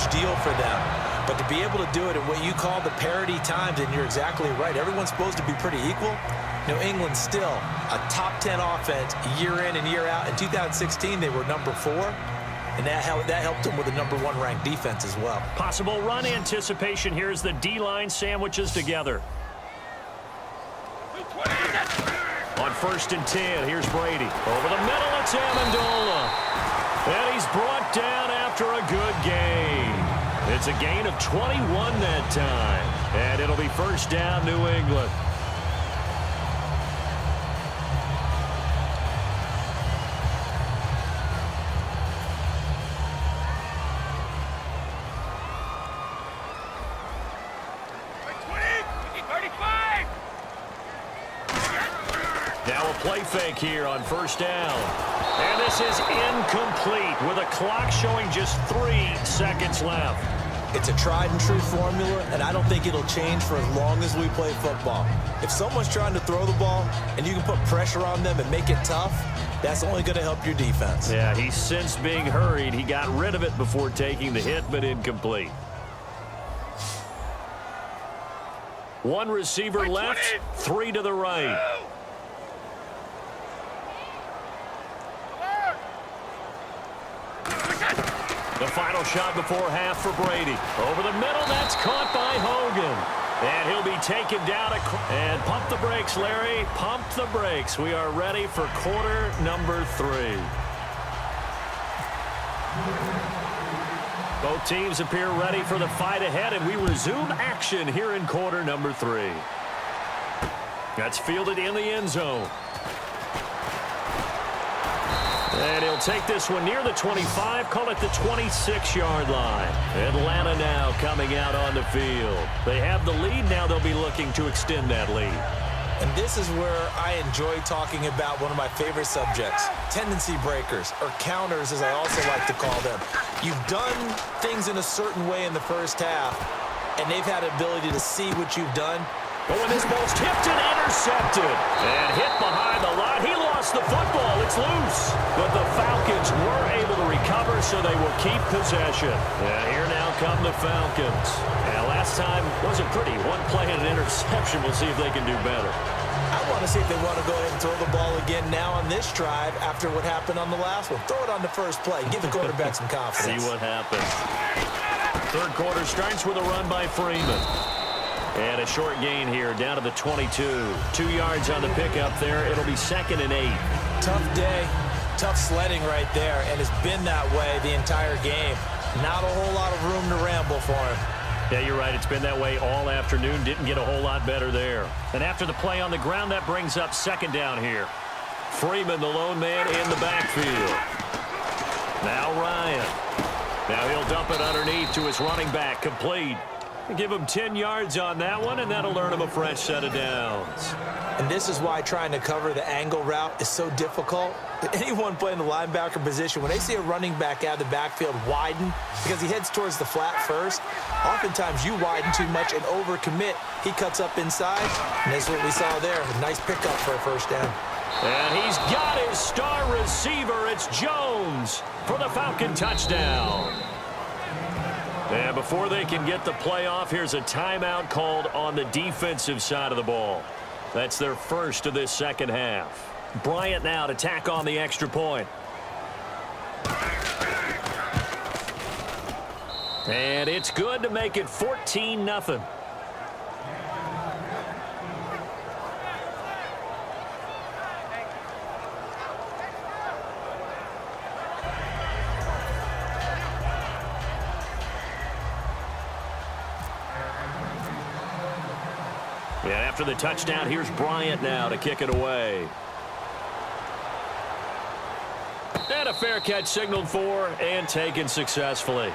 deal for them. But to be able to do it at what you call the parity times, and you're exactly right, everyone's supposed to be pretty equal. New England's still a top 10 offense year in and year out. In 2016, they were number 4, and that helped them with a number 1 ranked defense as well. Possible run anticipation here as the D-line sandwiches together. On 1st and 10, here's Brady. Over the middle, it's Amendola. And he's brought down after a good gain. It's a gain of 21 that time. And it'll be 1st down, New England. Now a play fake here on 1st down. And this is incomplete with a clock showing just 3 seconds left. It's a tried and true formula, and I don't think it'll change for as long as we play football. If someone's trying to throw the ball and you can put pressure on them and make it tough, that's only going to help your defense. Yeah, he sensed being hurried. He got rid of it before taking the hit, but incomplete. 1 receiver left, 3 to the right. The final shot before half for Brady. Over the middle, that's caught by Hogan. And he'll be taken down. And pump the brakes, Larry. Pump the brakes. We are ready for quarter number 3. Both teams appear ready for the fight ahead, and we resume action here in quarter number 3. That's fielded in the end zone. And he'll take this one near the 25, call it the 26-yard line. Atlanta now coming out on the field. They have the lead. Now they'll be looking to extend that lead. And this is where I enjoy talking about one of my favorite subjects, tendency breakers, or counters as I also like to call them. You've done things in a certain way in the first half, and they've had the ability to see what you've done. But when this ball's tipped and intercepted and hit behind the line, he lost the football. It's loose. But the Falcons were able to recover, so they will keep possession. Yeah, here now come the Falcons. And last time wasn't pretty. One play and an interception. We'll see if they can do better. I want to see if they want to go ahead and throw the ball again now on this drive after what happened on the last one. Throw it on the first play. Give the quarterback some confidence. See what happens. Third quarter starts with a run by Freeman. And a short gain here down to the 22. 2 yards on the pickup there. It'll be 2nd and 8. Tough day. Tough sledding right there. And it's been that way the entire game. Not a whole lot of room to ramble for him. Yeah, you're right. It's been that way all afternoon. Didn't get a whole lot better there. And after the play on the ground, that brings up 2nd down here. Freeman, the lone man in the backfield. Now Ryan. Now he'll dump it underneath to his running back. Complete. Give him 10 yards on that one, and that'll earn him a fresh set of downs. And this is why trying to cover the angle route is so difficult. Anyone playing the linebacker position, when they see a running back out of the backfield widen, because he heads towards the flat first, oftentimes you widen too much and overcommit. He cuts up inside, and that's what we saw there. A nice pickup for a 1st down. And he's got his star receiver. It's Jones for the Falcon touchdown. And before they can get the play off, here's a timeout called on the defensive side of the ball. That's their first of this second half. Bryant now to tack on the extra point. And it's good to make it 14-0. And after the touchdown, here's Bryant now to kick it away. And a fair catch signaled for and taken successfully.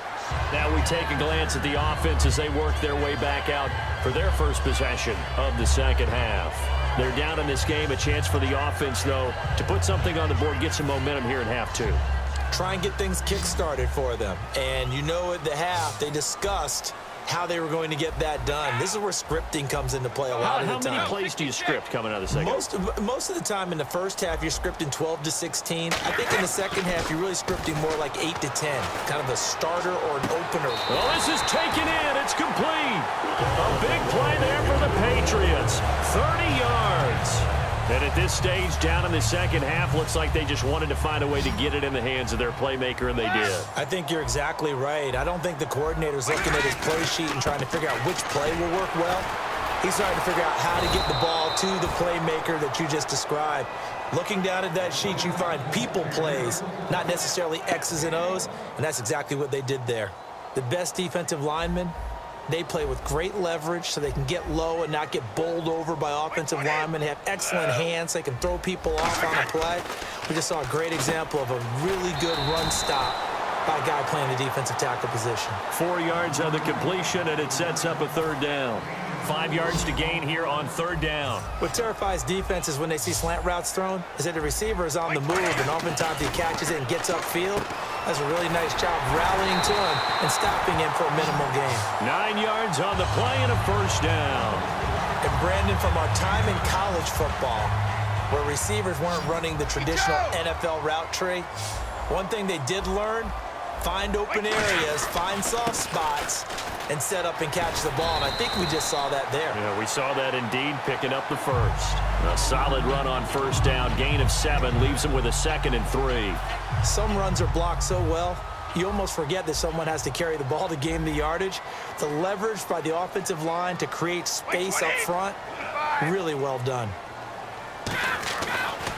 Now we take a glance at the offense as they work their way back out for their first possession of the second half. They're down in this game. A chance for the offense, though, to put something on the board, get some momentum here in half 2. Try and get things kick-started for them. And you know at the half, they discussed how they were going to get that done. This is where scripting comes into play a lot of the time. How many plays do you script coming out of the second? Most of the time in the first half, you're scripting 12 to 16. I think in the second half, you're really scripting more like 8 to 10, kind of a starter or an opener. Well, this is taken in. It's complete. A big play there for the Patriots. 30 yards. And at this stage, down in the second half, looks like they just wanted to find a way to get it in the hands of their playmaker, and they did. I think you're exactly right. I don't think the coordinator's looking at his play sheet and trying to figure out which play will work well. He's trying to figure out how to get the ball to the playmaker that you just described. Looking down at that sheet, you find people plays, not necessarily X's and O's, and that's exactly what they did there. The best defensive linemen, they play with great leverage so they can get low and not get bowled over by offensive linemen. They have excellent hands. They can throw people off on a play. We just saw a great example of a really good run stop by a guy playing the defensive tackle position. 4 yards on the completion, and it sets up a third down. 5 yards to gain here on third down. What terrifies defenses when they see slant routes thrown is that the receiver is on the move, and oftentimes he catches it and gets upfield. Does a really nice job rallying to him and stopping him for a minimal gain. 9 yards on the play and a first down. And Brandon, from our time in college football, where receivers weren't running the traditional NFL route tree, one thing they did learn, find open areas, find soft spots, and set up and catch the ball. And I think we just saw that there. Yeah, we saw that indeed, picking up the first. A solid run on first down, gain of 7, leaves them with a 2nd and 3. Some runs are blocked so well, you almost forget that someone has to carry the ball to gain the yardage. The leverage by the offensive line to create space up front, really well done.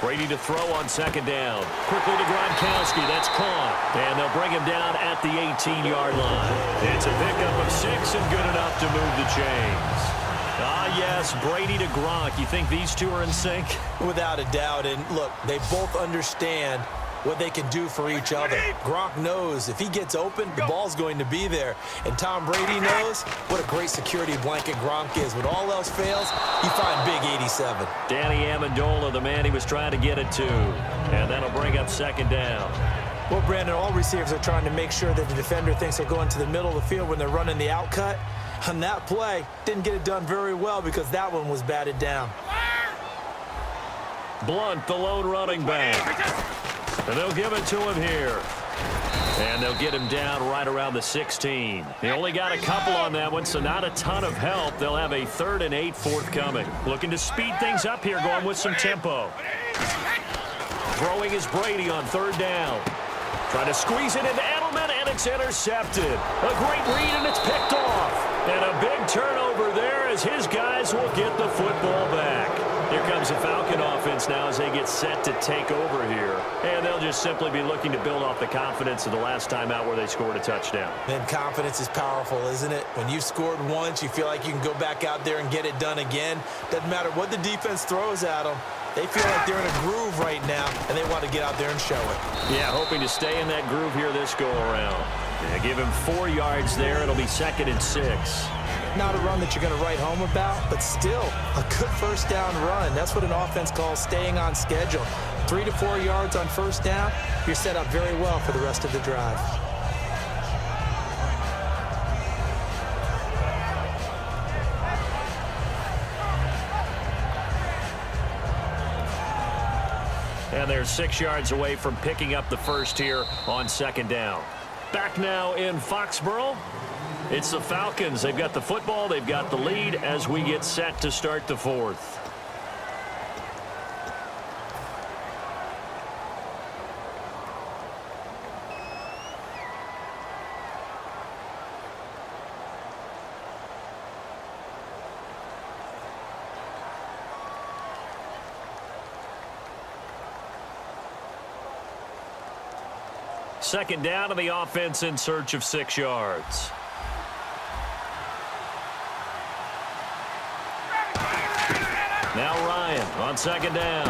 Brady to throw on second down. Quickly to Gronkowski. That's caught. And they'll bring him down at the 18-yard line. It's a pickup of 6 and good enough to move the chains. Ah, yes, Brady to Gronk. You think these two are in sync? Without a doubt. And look, they both understand what they can do for each other. Gronk knows if he gets open, the ball's going to be there. And Tom Brady knows what a great security blanket Gronk is. When all else fails, you find big 87. Danny Amendola, the man he was trying to get it to. And that'll bring up second down. Well, Brandon, all receivers are trying to make sure that the defender thinks they're going to the middle of the field when they're running the out cut. On that play, didn't get it done very well because that one was batted down. Blunt, the lone running back. And they'll give it to him here. And they'll get him down right around the 16. They only got a couple on that one, so not a ton of help. They'll have a 3rd and 8 forthcoming. Looking to speed things up here, going with some tempo. Throwing is Brady on third down. Trying to squeeze it into Edelman, and it's intercepted. A great read, and it's picked off. And a big turnover there as his guys will get the football back. Here comes the Falcon offense now as they get set to take over here. And they'll just simply be looking to build off the confidence of the last time out where they scored a touchdown. And confidence is powerful, isn't it? When you've scored once, you feel like you can go back out there and get it done again. Doesn't matter what the defense throws at them. They feel like they're in a groove right now, and they want to get out there and show it. Yeah, hoping to stay in that groove here this go-around. Yeah, give him 4 yards there. It'll be 2nd and 6. Not a run that you're going to write home about, but still a good first down run. That's what an offense calls staying on schedule. 3 to 4 yards on first down, you're set up very well for the rest of the drive. And they're 6 yards away from picking up the first here on second down. Back now in Foxborough. It's the Falcons. They've got the football. They've got the lead as we get set to start the fourth. Second down to the offense in search of 6 yards. Now Ryan on second down.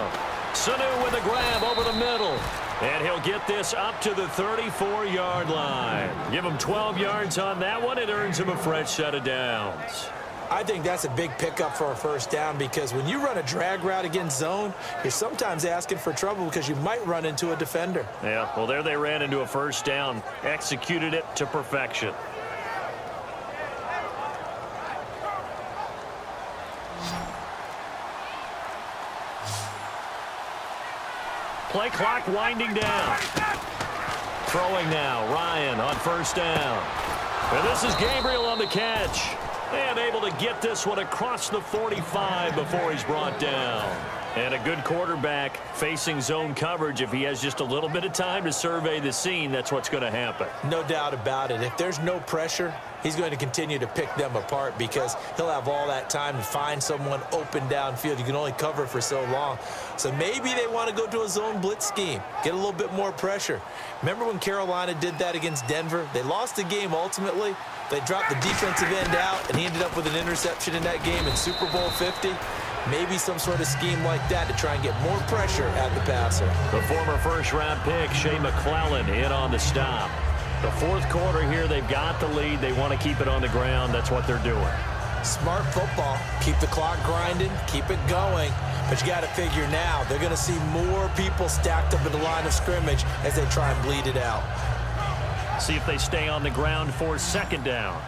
Sanu with a grab over the middle. And he'll get this up to the 34-yard line. Give him 12 yards on that one. It earns him a fresh set of downs. I think that's a big pickup for a first down because when you run a drag route against zone, you're sometimes asking for trouble because you might run into a defender. Yeah, well, there they ran into a first down. Executed it to perfection. Play clock winding down. Throwing now, Ryan on first down. And this is Gabriel on the catch. And able to get this one across the 45 before he's brought down. And a good quarterback facing zone coverage. If he has just a little bit of time to survey the scene, that's what's going to happen. No doubt about it. If there's no pressure, he's going to continue to pick them apart because he'll have all that time to find someone open downfield. You can only cover for so long. So maybe they want to go to a zone blitz scheme, get a little bit more pressure. Remember when Carolina did that against Denver? They lost the game ultimately. They dropped the defensive end out, and he ended up with an interception in that game in Super Bowl 50. Maybe some sort of scheme like that to try and get more pressure at the passer. The former first-round pick, Shea McClellan, in on the stop. The fourth quarter here, they've got the lead. They want to keep it on the ground. That's what they're doing. Smart football. Keep the clock grinding. Keep it going. But you got to figure now, they're going to see more people stacked up at the line of scrimmage as they try and bleed it out. See if they stay on the ground for second down.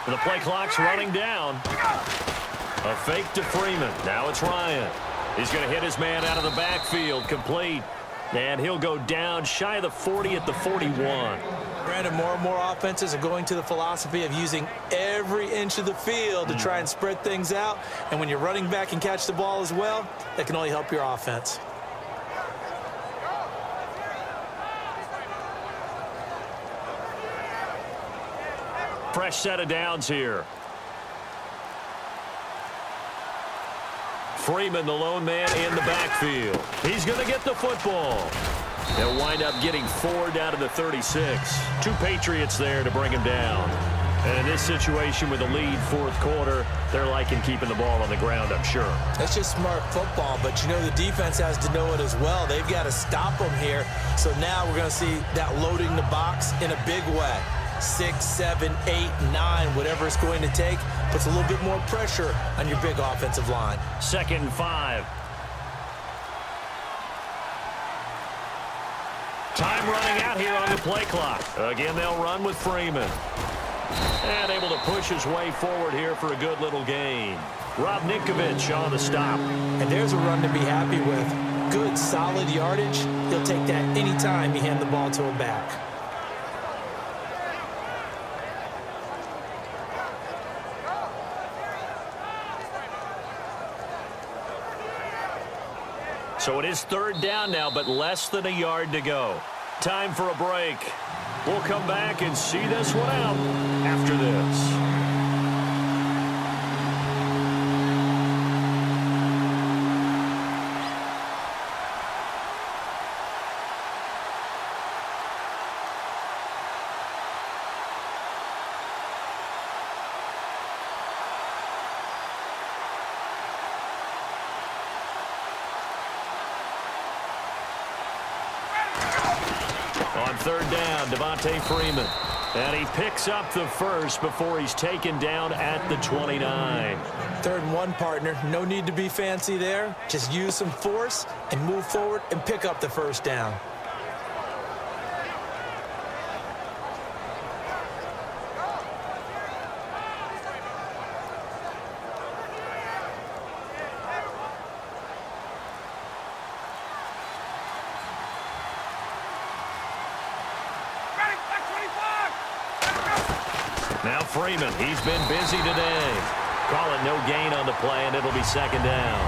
The play clock's running down. A fake to Freeman. Now it's Ryan. He's going to hit his man out of the backfield. Complete. And he'll go down shy of the 40 at the 41. Brandon, more and more offenses are going to the philosophy of using every inch of the field to try and spread things out. And when you're running back and catch the ball as well, that can only help your offense. Fresh set of downs here. Freeman, the lone man in the backfield. He's going to get the football. They'll wind up getting 4 down to the 36. 2 Patriots there to bring him down. And in this situation with the lead fourth quarter, they're liking keeping the ball on the ground, I'm sure. That's just smart football, but you know the defense has to know it as well. They've got to stop them here. So now we're going to see that loading the box in a big way. 6, 7, 8, 9, whatever it's going to take, puts a little bit more pressure on your big offensive line. 2nd and 5. Time running out here on the play clock. Again, they'll run with Freeman. And able to push his way forward here for a good little gain. Rob Ninkovich on the stop. And there's a run to be happy with. Good, solid yardage. He'll take that anytime you hand the ball to him back. So it is 3rd down now, but less than a yard to go. Time for a break. We'll come back and see this one out after this. On 3rd down, Devontae Freeman. And he picks up the first before he's taken down at the 29. 3rd and 1, partner. No need to be fancy there. Just use some force and move forward and pick up the first down. Now Freeman, he's been busy today. Call it no gain on the play, and it'll be 2nd down.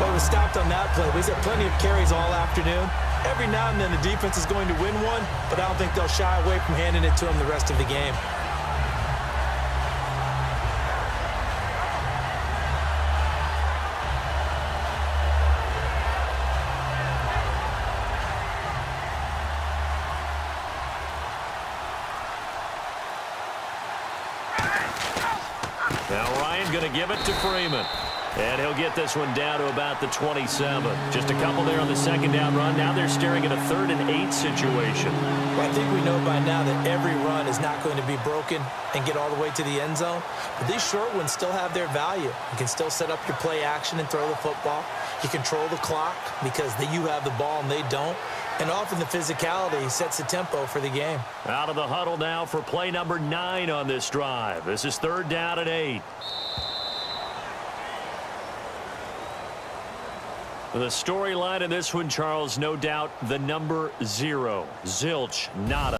Well, we stopped on that play. He's had plenty of carries all afternoon. Every now and then the defense is going to win one, but I don't think they'll shy away from handing it to him the rest of the game. Now Ryan going to give it to Freeman. And he'll get this one down to about the 27. Just a couple there on the 2nd down run. Now they're staring at a 3rd and 8 situation. Well, I think we know by now that every run is not going to be broken and get all the way to the end zone. But these short ones still have their value. You can still set up your play action and throw the football. You control the clock because you have the ball and they don't. And often the physicality sets the tempo for the game. Out of the huddle now for play number 9 on this drive. This is 3rd down and 8. The storyline in this one, Charles, no doubt the number 0. Zilch, nada.